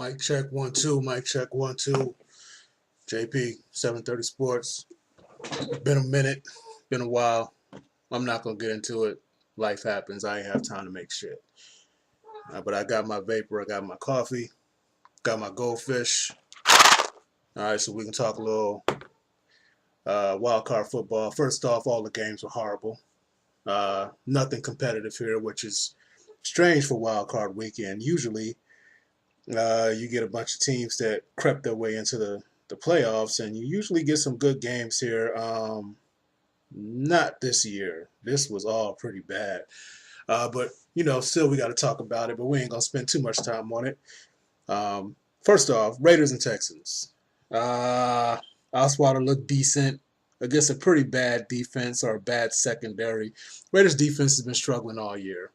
Mic check 1 2. Mic check 1 2. JP 730 Sports. Been a minute. Been a while. I'm not gonna get into it. Life happens. I ain't have time to make shit. But I got my vapor. I got my coffee. Got my goldfish. All right, so we can talk a little wildcard football. First off, all the games were horrible. Nothing competitive here, which is strange for wildcard weekend. Usually, you get a bunch of teams that crept their way into the playoffs, and you usually get some good games here. Not this year. This was all pretty bad. But, still we got to talk about it, but we ain't going to spend too much time on it. First off, Raiders and Texans. Osweiler looked decent against a pretty bad defense or a bad secondary. Raiders defense has been struggling all year.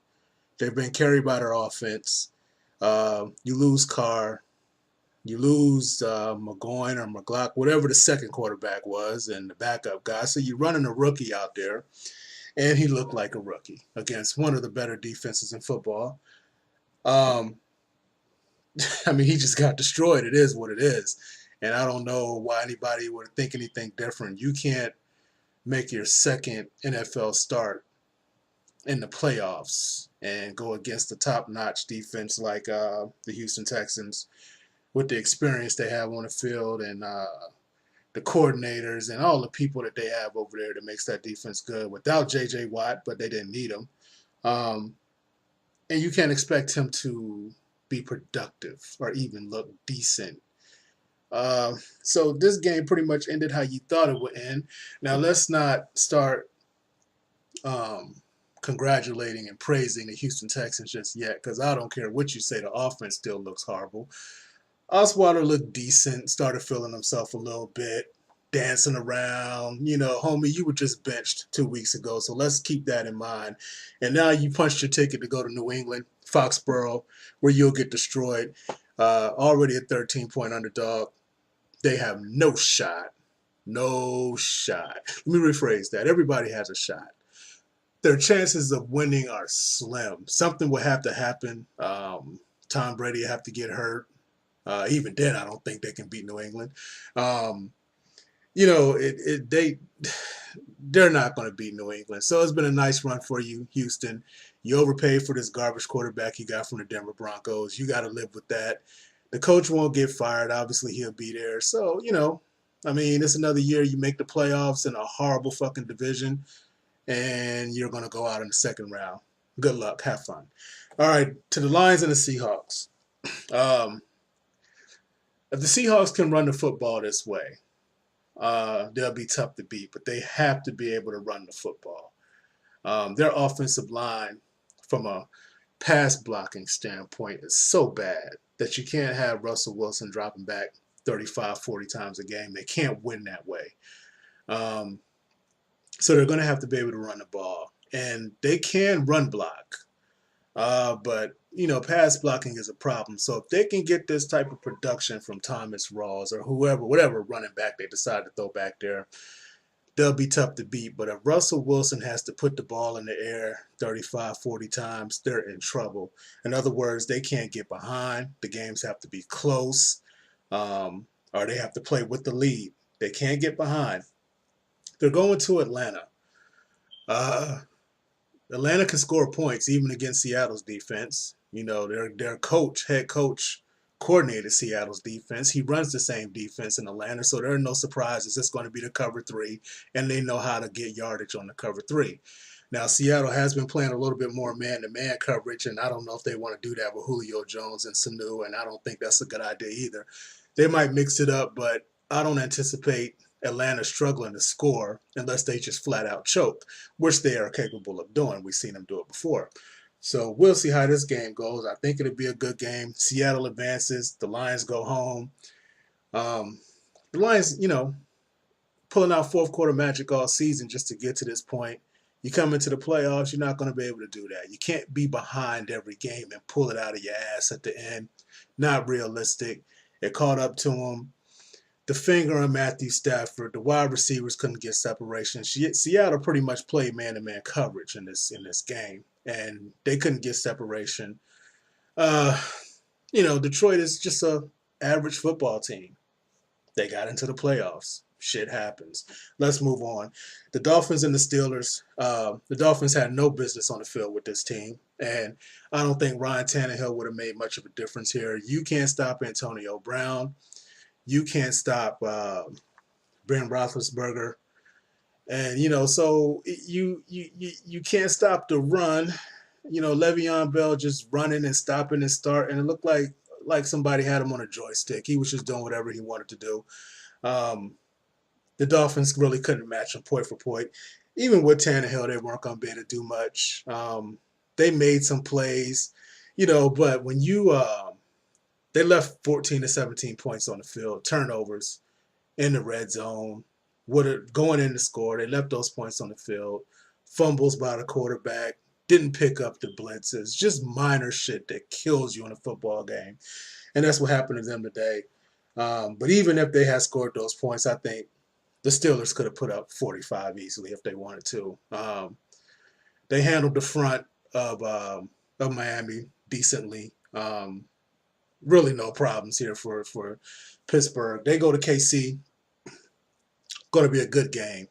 They've been carried by their offense. You lose Carr. You lose McGowan or McGlock, whatever the second quarterback was, and the backup guy. So you're running a rookie out there, and he looked like a rookie against one of the better defenses in football. He just got destroyed. It is what it is. And I don't know why anybody would think anything different. You can't make your second NFL start in the playoffs and go against the top-notch defense like the Houston Texans with the experience they have on the field and the coordinators and all the people that they have over there that makes that defense good without J.J. Watt, but they didn't need him. And you can't expect him to be productive or even look decent. So this game pretty much ended how you thought it would end. Now let's not start congratulating and praising the Houston Texans just yet, because I don't care what you say, the offense still looks horrible. Osweiler looked decent, started feeling himself a little bit, dancing around. Homie, you were just benched 2 weeks ago, so let's keep that in mind. And now you punched your ticket to go to New England, Foxborough, where you'll get destroyed. Already a 13-point underdog. They have no shot. No shot. Let me rephrase that. Everybody has a shot. Their chances of winning are slim. Something will have to happen. Tom Brady will have to get hurt. Even then, I don't think they can beat New England. They're not going to beat New England. So it's been a nice run for you, Houston. You overpaid for this garbage quarterback you got from the Denver Broncos. You got to live with that. The coach won't get fired. Obviously, he'll be there. So, it's another year you make the playoffs in a horrible fucking division, and you're going to go out in the second round. Good luck. Have fun. All right, to the Lions and the Seahawks. If the Seahawks can run the football this way, they'll be tough to beat, but they have to be able to run the football. Their offensive line, from a pass blocking standpoint, is so bad that you can't have Russell Wilson dropping back 35, 40 times a game. They can't win that way. So they're going to have to be able to run the ball. And they can run block. But, pass blocking is a problem. So if they can get this type of production from Thomas Rawls or whatever running back they decide to throw back there, they'll be tough to beat. But if Russell Wilson has to put the ball in the air 35, 40 times, they're in trouble. In other words, they can't get behind. The games have to be close, or they have to play with the lead. They can't get behind. They're going to Atlanta. Atlanta can score points even against Seattle's defense. Their head coach, coordinated Seattle's defense. He runs the same defense in Atlanta, so there are no surprises. It's going to be the cover three, and they know how to get yardage on the cover three. Now, Seattle has been playing a little bit more man-to-man coverage, and I don't know if they want to do that with Julio Jones and Sanu, and I don't think that's a good idea either. They might mix it up, but I don't anticipate Atlanta struggling to score unless they just flat out choke, which they are capable of doing. We've seen them do it before. So we'll see how this game goes. I think it'll be a good game. Seattle advances. The Lions go home. The Lions, pulling out fourth quarter magic all season just to get to this point. You come into the playoffs, you're not going to be able to do that. You can't be behind every game and pull it out of your ass at the end. Not realistic. It caught up to them. The finger on Matthew Stafford. The wide receivers couldn't get separation. Seattle pretty much played man-to-man coverage in this game, and they couldn't get separation. Detroit is just a average football team. They got into the playoffs. Shit happens. Let's move on. The Dolphins and the Steelers. The Dolphins had no business on the field with this team, and I don't think Ryan Tannehill would have made much of a difference here. You can't stop Antonio Brown. You can't stop Ben Roethlisberger, and so you can't stop the run. Le'Veon Bell just running and stopping and starting. It looked like somebody had him on a joystick. He was just doing whatever he wanted to do. Um, the Dolphins really couldn't match him point for point. Even with Tannehill, they weren't going to be able to do much. They made some plays, but when they left 14 to 17 points on the field, turnovers in the red zone, going in to score. They left those points on the field, fumbles by the quarterback, didn't pick up the blitzes, just minor shit that kills you in a football game. And that's what happened to them today. But even if they had scored those points, I think the Steelers could have put up 45 easily if they wanted to. They handled the front of Miami decently. Really no problems here for Pittsburgh. They go to KC. Going to be a good game.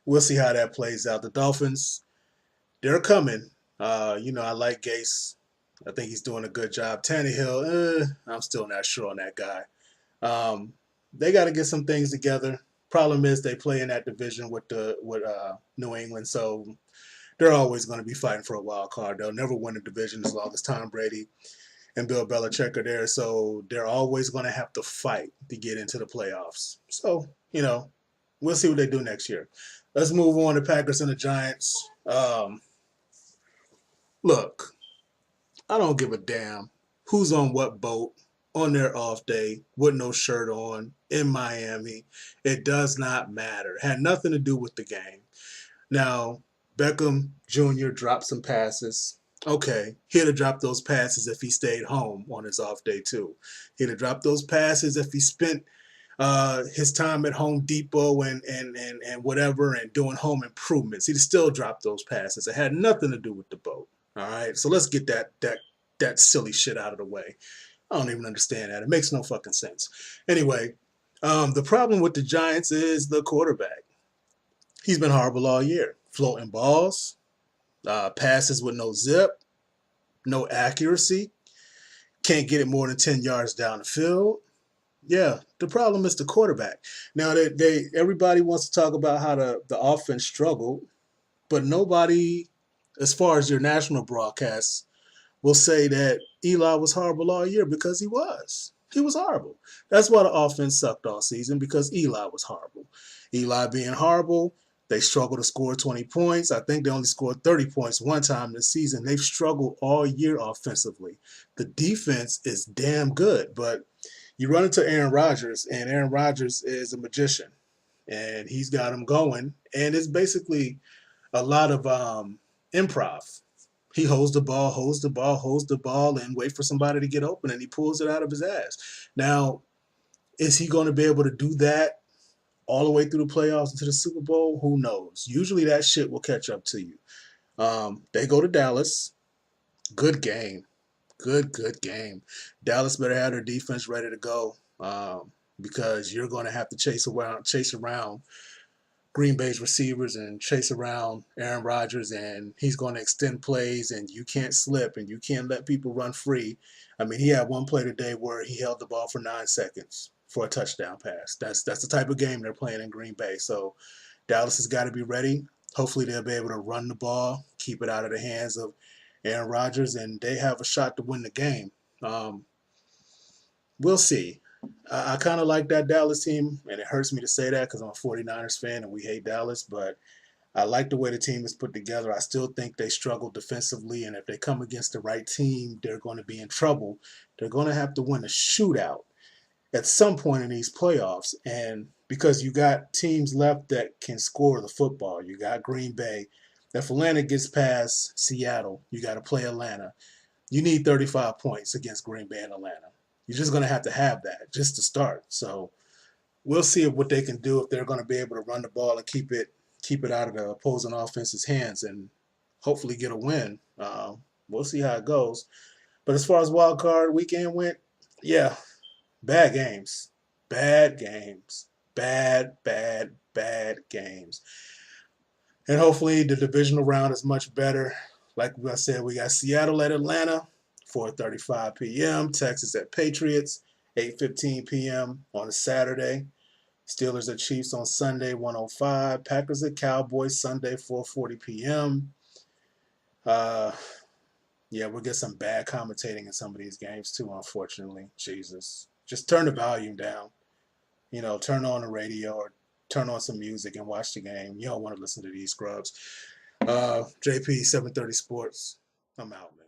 We'll see how that plays out. The Dolphins, they're coming. I like Gase. I think he's doing a good job. Tannehill, I'm still not sure on that guy. They got to get some things together. Problem is they play in that division with New England, so they're always going to be fighting for a wild card. They'll never win a division as long as Tom Brady and Bill Belichick are there, so they're always going to have to fight to get into the playoffs. So, we'll see what they do next year. Let's move on to Packers and the Giants. Look, I don't give a damn who's on what boat on their off day with no shirt on in Miami. It does not matter. It had nothing to do with the game. Now, Beckham Jr. dropped some passes. Okay, he'd have dropped those passes if he stayed home on his off day too. He'd have dropped those passes if he spent his time at Home Depot and whatever and doing home improvements. He'd still drop those passes. It had nothing to do with the boat. All right, so let's get that silly shit out of the way. I don't even understand that. It makes no fucking sense. Anyway, the problem with the Giants is the quarterback. He's been horrible all year. Floating balls, passes with no zip, no accuracy, can't get it more than 10 yards down the field. Yeah, the problem is the quarterback. Now, everybody wants to talk about how the offense struggled, but nobody, as far as your national broadcasts, will say that Eli was horrible all year because he was. He was horrible. That's why the offense sucked all season, because Eli was horrible. Eli being horrible, they struggled to score 20 points. I think they only scored 30 points one time this season. They've struggled all year offensively. The defense is damn good, but you run into Aaron Rodgers, and Aaron Rodgers is a magician, and he's got them going, and it's basically a lot of improv. He holds the ball, and wait for somebody to get open, and he pulls it out of his ass. Now, is he going to be able to do that all the way through the playoffs into the Super Bowl? Who knows? Usually that shit will catch up to you. They go to Dallas. Good game. Good game. Dallas better have their defense ready to go, because you're going to have to chase around Green Bay's receivers and chase around Aaron Rodgers, and he's going to extend plays, and you can't slip, and you can't let people run free. I mean, he had one play today where he held the ball for 9 seconds for a touchdown pass. That's the type of game they're playing in Green Bay. So Dallas has got to be ready. Hopefully they'll be able to run the ball, keep it out of the hands of Aaron Rodgers, and they have a shot to win the game. We'll see. I kind of like that Dallas team, and it hurts me to say that because I'm a 49ers fan and we hate Dallas, but I like the way the team is put together. I still think they struggle defensively, and if they come against the right team, they're going to be in trouble. They're going to have to win a shootout at some point in these playoffs, and because you got teams left that can score the football. You got Green Bay. If Atlanta gets past Seattle, you got to play Atlanta. You need 35 points against Green Bay and Atlanta. You're just going to have that just to start. So we'll see what they can do, if they're going to be able to run the ball and keep it out of the opposing offense's hands and hopefully get a win. We'll see how it goes. But as far as wild card weekend went, yeah, bad games, bad games, bad games. And hopefully the divisional round is much better. Like I said, we got Seattle at Atlanta, 4:35 p.m. Texas at Patriots, 8:15 p.m. on a Saturday. Steelers at Chiefs on Sunday, 1:05. Packers at Cowboys Sunday, 4:40 p.m. Uh, yeah, we'll get some bad commentating in some of these games too, unfortunately. Jesus. Just turn the volume down. Turn on the radio or turn on some music and watch the game. You don't want to listen to these scrubs. JP 730 Sports. I'm out, man.